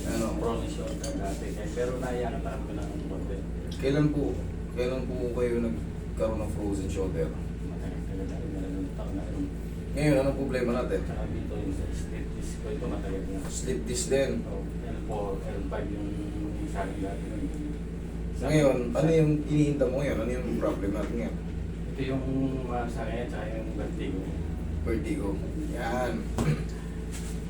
Ano? Frozen shoulder dati. Pero naiyakan ko ng konti. Kailan po kayo nagkaroon ng frozen shoulder? Matagal na rin. Naluluntak na rin. Ngayon, anong problema natin? Saka dito yung sa slip disc ko. Ito matagal na. Slip disc din. So, L4, L5 yung isang dati. Ngayon, ano yung inihinta mo ngayon? Ano yung problem natin ngayon? Ito yung sa akin, tsaka yung vertigo. Vertigo. Yan.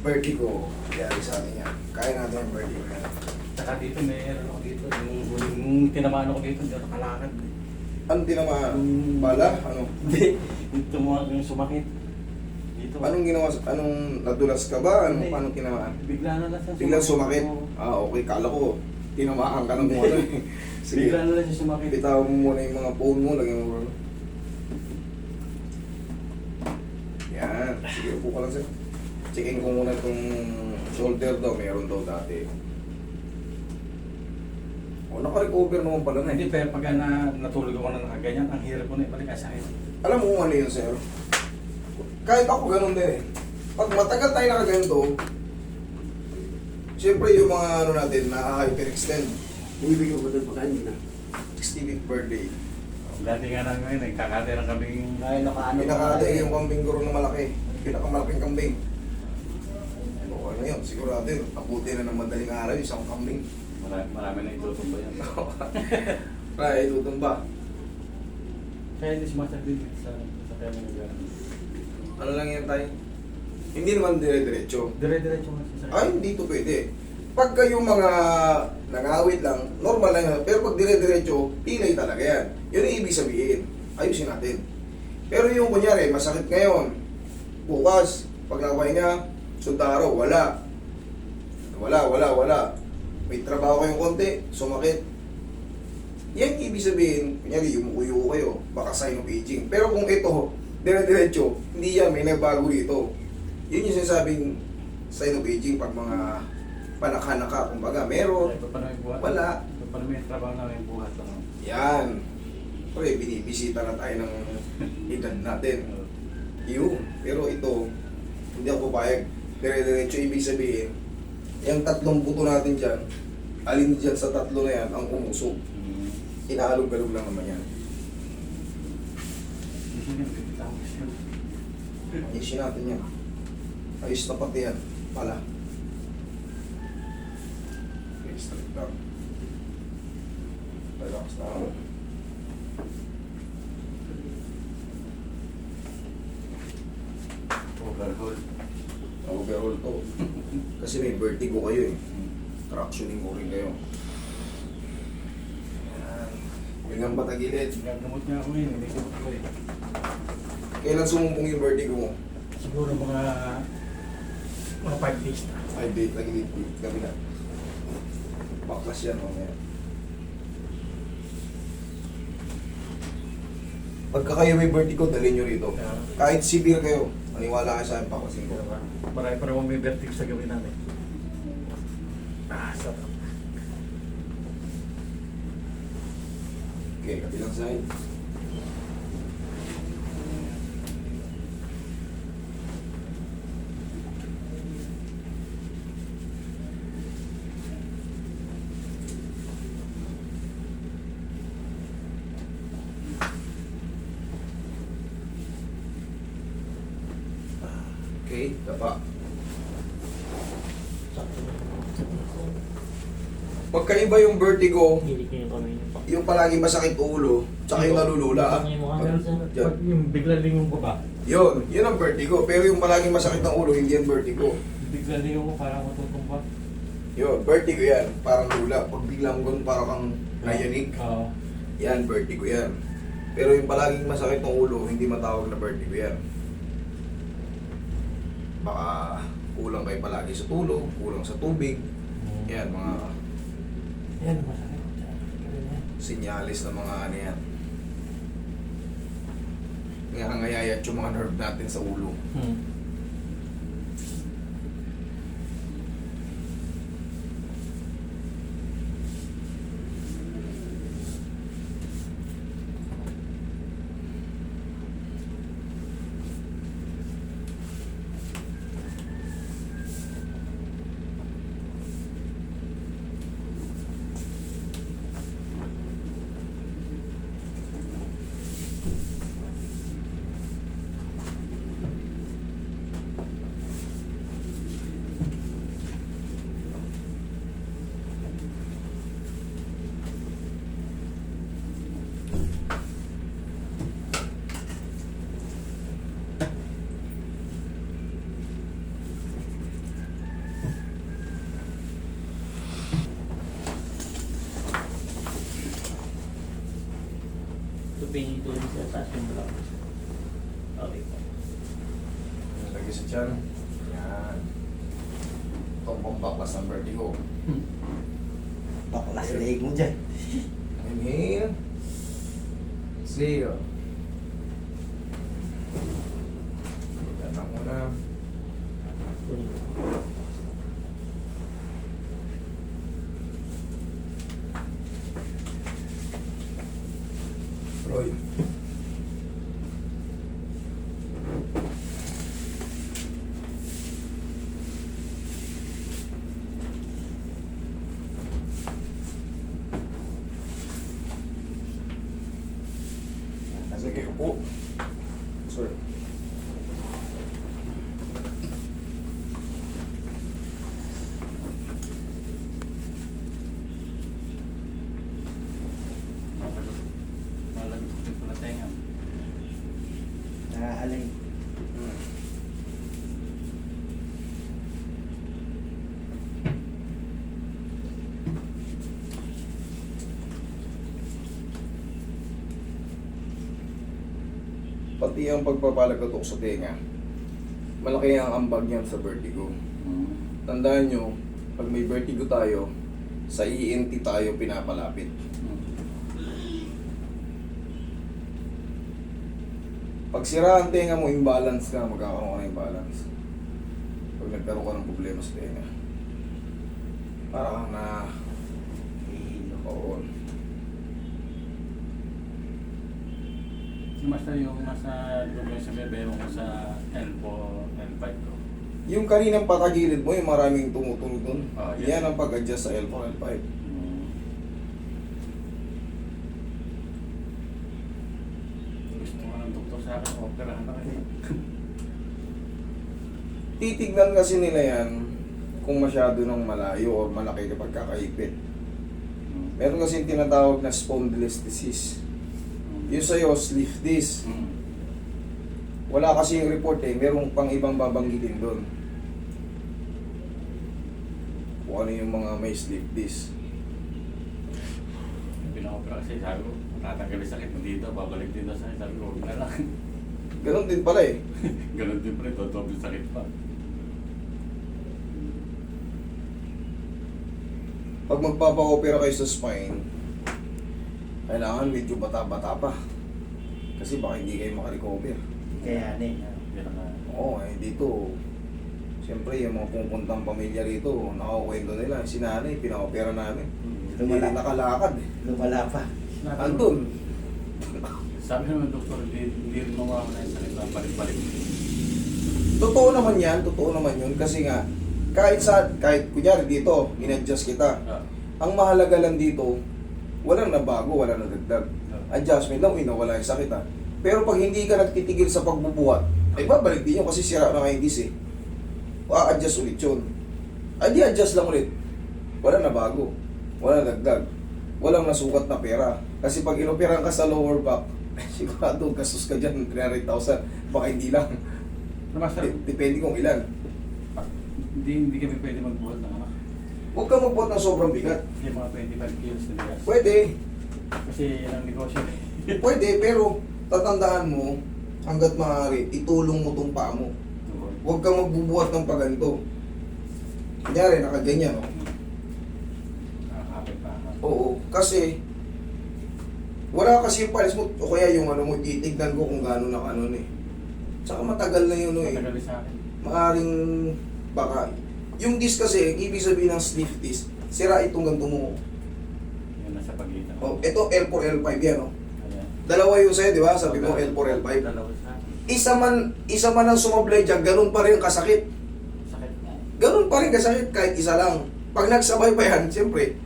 Vertigo. Yari sa atin yan. Kaya natin yung vertigo yan. Tsaka dito meron ako dito. Yung tinamaan ako dito, hindi ako nakalakad. Ano tinamaan? Bala? Ano? Hindi. Yung sumakit. Dito. Anong ginawa? Anong nadulas ka ba? Hindi. Paano tinamaan? Bigla na lang siya Biglang sumakit? Oo. Okay. Kala ko, tinamaan ka ng ano eh. Sige. Bigla na lang siya sumakit. Bitawan mo muna yung mga phone mo. Lagyan mo. Yan. Sige, upo ka lang sir. Checkin ko muna itong shoulder daw. Meron daw dati. O, naka-recover naman pala na eh. Hindi, pero pag natulog ako na nakaganyan, ang hirap ko na ibalik ang sakit. Alam mo kung ano yun, sir? Kahit ako ganun din eh. Pag matagal tayo nakaganito, siyempre yung mga ano natin, na-hyperextend. Bumibigyan ko doon pagkain na. 60th birthday. Dati nga na ngayon, nagkakatira kaming Ay, nakaano Pinakate yung kambing ko rin na malaki. Pinakamalaking kambing. O ano yun, sigurado yun. Abuti na ng madaling araw, isang kambing. marami na itutumba yan. Kaya itutumba. Kaya hindi sumasag din sa kaya mga gano'n. Ano lang yan tayo? Hindi naman dire-diretso. Dire-diretso nga sa Ay, hindi to pwede. Pag kayong mga nangawit lang, normal lang yan. Pero pag dire-diretso, pilay talaga yan. Yun ang ibig sabihin. Ayusin natin. Pero yung kunyari, masakit ngayon, bukas, pag nakapahinga, sundaro, wala. Wala. May trabaho kayong konti, sumakit. Yan ibig sabihin, kunyari, yumukuyo kayo, baka sign of aging. Pero kung ito, dire-diretso, hindi yan, may nagbago dito. Yun yung sinasabing sign of aging pag mga panaka-naka, kumbaga, meron, wala. Paano may trabaho na may buhat lang. Yan. Pre, binibisita na tayo ng edad natin. Yun. Pero ito, hindi ako papayag. Dire-diretso ibig sabihin, yung tatlong buto natin dyan, alin dyan sa tatlo na yan, ang umusog. Inaalog-galog lang naman yan. Ayusin natin yan. Ayos na pati yan. Pala. Okay, straight down. Relax na ako. Overhaul. Overall to. Kasi may vertigo kayo eh. Tractioning ko rin kayo. Yan. Huwag patagilid. Gagamot niya ako ngayon, hindi ko ito eh. Kailan sumumpong yung vertigo mo? Siguro mga 5 days na. Ay, date lagi dito. Gabi na. Baklas yan mamaya. Pagka kayo may vertigo, dalhin nyo rito. Kahit severe kayo, maniwala kayo sa akin, paklasin ko. Marami pa naman may vertigo sa gawin namin. Sarap. Okay, kabilang side. Okay, tapa. Pagkaiba yung vertigo, Hindi ko yung kami. yung palagi masakit ulo, tsaka yung nalulula. Pag yung bigla din yung baba. Yun ang vertigo. Pero yung palagi masakit ng ulo, hindi yan vertigo. Bigla din ako parang matutumba. Yun, vertigo yan. Parang lula. Pag biglang ganun, parang kang nayanig. Oo. Yan, vertigo yan. Pero yung palaging masakit ng ulo, hindi matawag na vertigo yan. Baka kulang kayo palagi sa tulog, kulang sa tubig. Yan, mga Yan, masakit. sinyalis ng mga ano yan. Ngayayat yung mga nerve natin sa ulo. pinito rin sa taas yung block. Okay po. Lagi sa tiyan. Yan. Itong pambaklas ng vertigo. Baklas leeg mo dyan. Inhale. Exhale. Yan lang muna. Roy. Sige, upo. Sorry. Malagot ko pala tenga. Nakahalay. Pati ang pagpapalagatok sa tenga, malaki ang ambag niyan sa vertigo. Tandaan nyo, pag may vertigo tayo, sa ENT tayo pinapalapit. Pag sira ang tenga mo, imbalance ka, magkakaroon ka ng imbalance. Pag nagkaroon ka ng problema sa tenga. Para kang na... Oo. Yung nasa lugar sa bebe mo sa L4, L5 ko. Yung kaninang patagilid mo, yung maraming tumutunog dun. Oh, yeah. Yan ang pag-adjust sa L4, L5. Gusto mo ng doktor sa akin, operahan na kayo. Titignan kasi nila yan kung masyado ng malayo o malaki kapag kakaipit. Meron kasi tinatawag na spondylolisthesis. Yung sa'yo, sleeve disc. Wala kasi yung report eh, merong pang ibang babanggitin doon. Kung ano yung mga may sleeve disc. Pinaka-opera kasi sabi ko, matatanggal yung sakit mo dito, babalik dito sa sabi ko, huwag na lang. Ganon din pala eh. Ganun din pa rin, double sakit pa. Pag magpapa-opera kayo sa spine, kailangan medyo bata-bata pa. Kasi baka hindi kayo makarecover. Kaya Yan ang Oo, eh dito, siyempre yung mga pumupuntang pamilya rito, nakakwento nila, si nanay, pina-opera namin. Hindi Lumala. nakalakad eh. Lumala pa. Andun. sabi naman doktor, hindi rin mawawala yung sakit na balik-balik. Totoo naman yun kasi nga, kahit kunyari dito, in-adjust kita. Ang mahalaga lang dito, walang nabago, walang nadagdag. Adjustment lang, nawala yung sakit ha. Pero pag hindi ka nagtitigil sa pagbubuhat, ay babalik din yun kasi sira na kayo disc eh. A-adjust ulit yun. Ay di adjust lang ulit. Walang nabago, walang dagdag, walang nasukat na pera. Kasi pag inoperang ka sa lower back, sigurado gastos ka dyan, 300,000. Baka hindi lang. Master, Depende kung ilan. hindi kami pwede magbuhat ng anak. Huwag kang magbuhat ng sobrang bigat. Yung mga 25 kilos na bigas. Pwede, Kasi yan ang negosyo. pwede, pero tatandaan mo, hanggat maaari, itulong mo tong paa mo. Huwag kang magbubuhat ng paganto. Kunyari, nakaganyan, no? Nakakapit pa ako. Oo, kasi wala kasi yung palis mo, o kaya yung ano mo, titignan ko kung gano'n na kanon eh. Tsaka matagal na yun, no eh. Matagal sa akin. Maaring baka. Yung disc kasi, ibig sabihin ng sleeve disc, sira itong ganito mo. Yun nasa pagitan. Oh, ito L4, L5 yan, no? Ayan. Dalawa yung sa'yo, di ba? Sabi mo L4, L5. Dalawa sa akin. Isa man ang sumablay dyan, ganun pa rin kasakit. Sakit nga. Ganun pa rin kasakit kahit isa lang. Pag nagsabay pa yan, siyempre,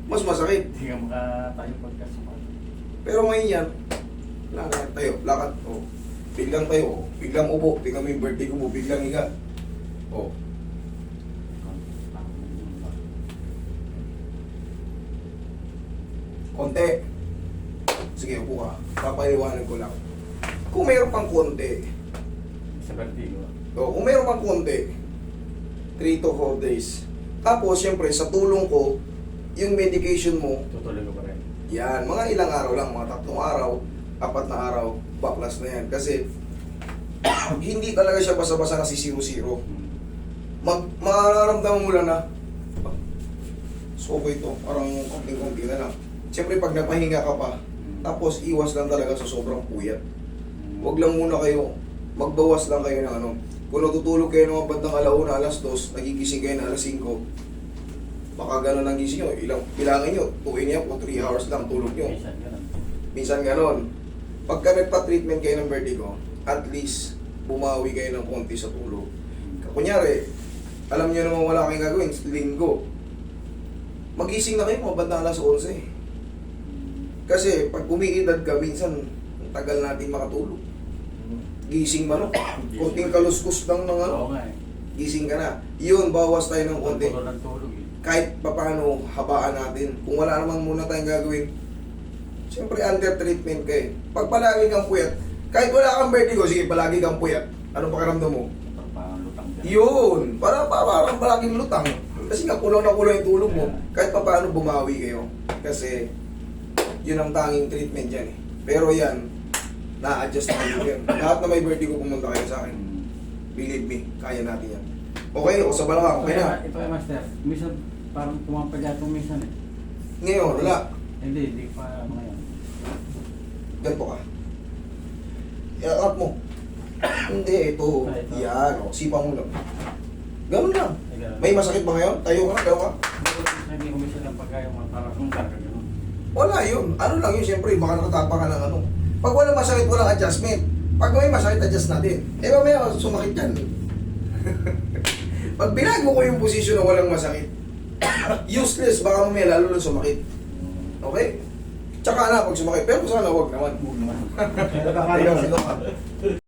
mas masakit. Hindi ka makatayo pagka sumakit. Pero ngayon yan, lakad tayo, lakad. Oh. Biglang tayo, oh. Biglang upo, tingnan mo yung vertigo mo, biglang higa. Oh. Konti. Sige, upo ka. Papaliwanag ko lang. Kung mayroon pang konti, Sa vertigo. kung mayroon pang konti, 3 to 4 days. Tapos, siyempre, sa tulong ko, yung medication mo, Tutuloy ko pa rin. yan, mga ilang araw lang, mga 3 araw, 4 na araw, backlash na yan. Kasi, hindi talaga siya basa-basa na si 0-0. Mararamdaman mo lang na, so okay to, parang konting-konti na lang. Siyempre, pag napahinga ka pa, tapos iwas lang talaga sa sobrang puyat. Huwag lang muna kayo, magbawas lang kayo ng ano. Kung natutulog kayo ng bandang 1:00, 2:00, nagigising kayo na 5:00, baka gano'n ang gising nyo. Bilangin nyo, 2 in o 3 hours lang tulog nyo. Minsan ganun. Minsan gano'n. Pagka nagpa-treatment kayo ng vertigo, at least bumawi kayo ng konti sa tulog. Kunyari, alam nyo naman wala kayong gagawin, linggo. Magising na kayo, mga bandang 11:00. Kasi pag umiidad ka, minsan ang tagal natin makatulog. Gising man, konting kaluskus lang ng ano, Oo nga eh. gising ka na. Yun, bawas tayo ng konti. Tulog ng tulog eh. Kahit papaano, habaan natin. Kung wala naman muna tayong gagawin, siyempre under treatment ka eh. Pag palagi kang puyat, kahit wala kang vertigo, sige, palagi kang puyat. Anong pakiramdam mo? Parang lutang ka. Yun, parang palaging lutang. Kasi nga kulang na kulang yung tulog mo. Kahit papaano bumawi kayo. Kasi, yun ang tanging treatment dyan eh. Pero yan, na-adjust na kayo yan. Lahat na may vertigo pumunta kayo sa akin. Believe me, kaya natin yan. Okay, o sa balakang, okay na. Ito ay master. Minsan parang pumapagatong minsan eh. Ngayon, wala. Hindi pa ngayon. Ganito ka. I-up mo. Hindi, ito. Ito. Yan, o. Sipa mo lang. Ganun lang. Ay, ganun. May masakit ba ngayon? Tayo ka, tayo ka. Hindi ko minsan lang pagka yung parang kung karga gano'n. Wala yun. Ano lang yun, siyempre, baka nakatapa ka ng ano. Pag wala masakit, walang adjustment. Pag may masakit, adjust natin. Eh, mamaya, sumakit yan. Pag binago ko yung posisyon na walang masakit, useless, baka mamaya lalo lang sumakit. Okay? Tsaka na, pag sumakit. Pero sana wag naman. Huwag naman. Ikaw,